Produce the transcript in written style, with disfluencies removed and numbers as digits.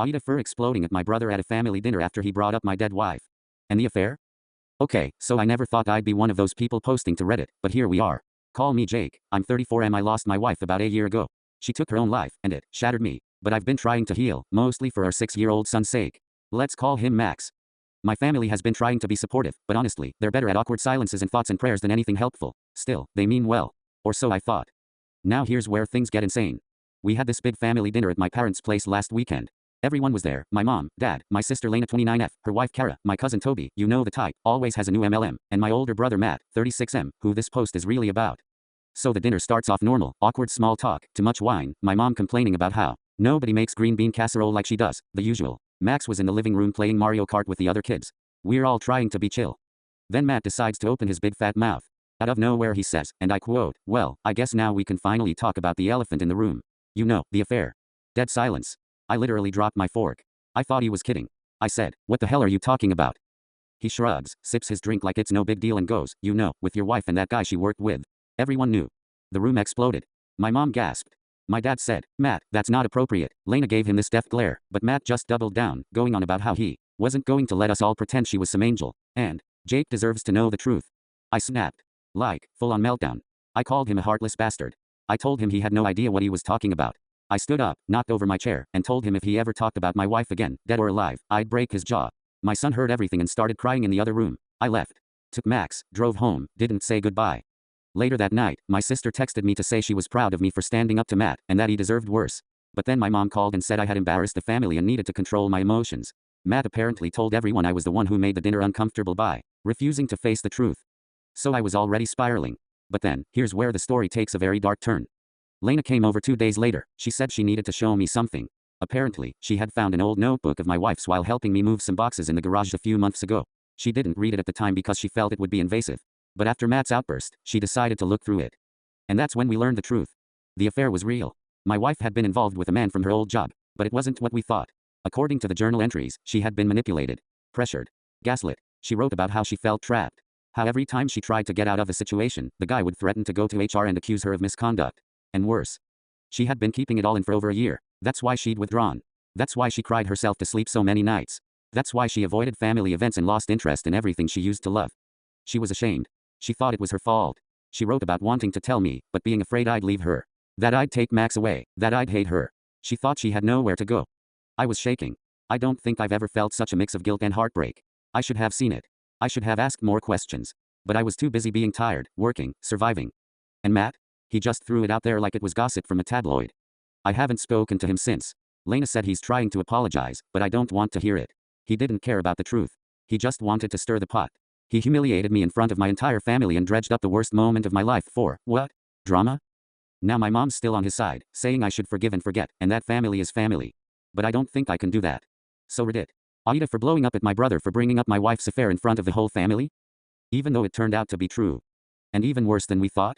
AITA for exploding at my brother at a family dinner after he brought up my dead wife. And the affair? Okay, so I never thought I'd be one of those people posting to Reddit, but here we are. Call me Jake, I'm 34 and I lost my wife about a year ago. She took her own life, and it shattered me, but I've been trying to heal, mostly for our 6-year-old son's sake. Let's call him Max. My family has been trying to be supportive, but honestly, they're better at awkward silences and thoughts and prayers than anything helpful. Still, they mean well. Or so I thought. Now here's where things get insane. We had this big family dinner at my parents' place last weekend. Everyone was there, my mom, dad, my sister Lena 29F, her wife Kara, my cousin Toby, you know the type, always has a new MLM, and my older brother Matt, 36M, who this post is really about. So the dinner starts off normal, awkward small talk, too much wine, my mom complaining about how nobody makes green bean casserole like she does, the usual. Max was in the living room playing Mario Kart with the other kids. We're all trying to be chill. Then Matt decides to open his big fat mouth. Out of nowhere he says, and I quote, "Well, I guess now we can finally talk about the elephant in the room. You know, the affair." Dead silence. I literally dropped my fork. I thought he was kidding. I said, "What the hell are you talking about?" He shrugs, sips his drink like it's no big deal and goes, "You know, with your wife and that guy she worked with." Everyone knew. The room exploded. My mom gasped. My dad said, "Matt, that's not appropriate." Lena gave him this death glare, but Matt just doubled down, going on about how he wasn't going to let us all pretend she was some angel, and Jake deserves to know the truth. I snapped. Like, full-on meltdown. I called him a heartless bastard. I told him he had no idea what he was talking about. I stood up, knocked over my chair, and told him if he ever talked about my wife again, dead or alive, I'd break his jaw. My son heard everything and started crying in the other room. I left. Took Max, drove home, didn't say goodbye. Later that night, my sister texted me to say she was proud of me for standing up to Matt, and that he deserved worse. But then my mom called and said I had embarrassed the family and needed to control my emotions. Matt apparently told everyone I was the one who made the dinner uncomfortable by refusing to face the truth. So I was already spiraling. But then, here's where the story takes a very dark turn. Lena came over 2 days later. She said she needed to show me something. Apparently, she had found an old notebook of my wife's while helping me move some boxes in the garage a few months ago. She didn't read it at the time because she felt it would be invasive. But after Matt's outburst, she decided to look through it. And that's when we learned the truth. The affair was real. My wife had been involved with a man from her old job, but it wasn't what we thought. According to the journal entries, she had been manipulated, pressured, gaslit. She wrote about how she felt trapped. How every time she tried to get out of a situation, the guy would threaten to go to HR and accuse her of misconduct. And worse. She had been keeping it all in for over a year. That's why she'd withdrawn. That's why she cried herself to sleep so many nights. That's why she avoided family events and lost interest in everything she used to love. She was ashamed. She thought it was her fault. She wrote about wanting to tell me, but being afraid I'd leave her. That I'd take Max away. That I'd hate her. She thought she had nowhere to go. I was shaking. I don't think I've ever felt such a mix of guilt and heartbreak. I should have seen it. I should have asked more questions. But I was too busy being tired, working, surviving. And Matt? He just threw it out there like it was gossip from a tabloid. I haven't spoken to him since. Lena said he's trying to apologize, but I don't want to hear it. He didn't care about the truth. He just wanted to stir the pot. He humiliated me in front of my entire family and dredged up the worst moment of my life for, what? Drama? Now my mom's still on his side, saying I should forgive and forget, and that family is family. But I don't think I can do that. So Reddit. AITA for blowing up at my brother for bringing up my wife's affair in front of the whole family? Even though it turned out to be true. And even worse than we thought?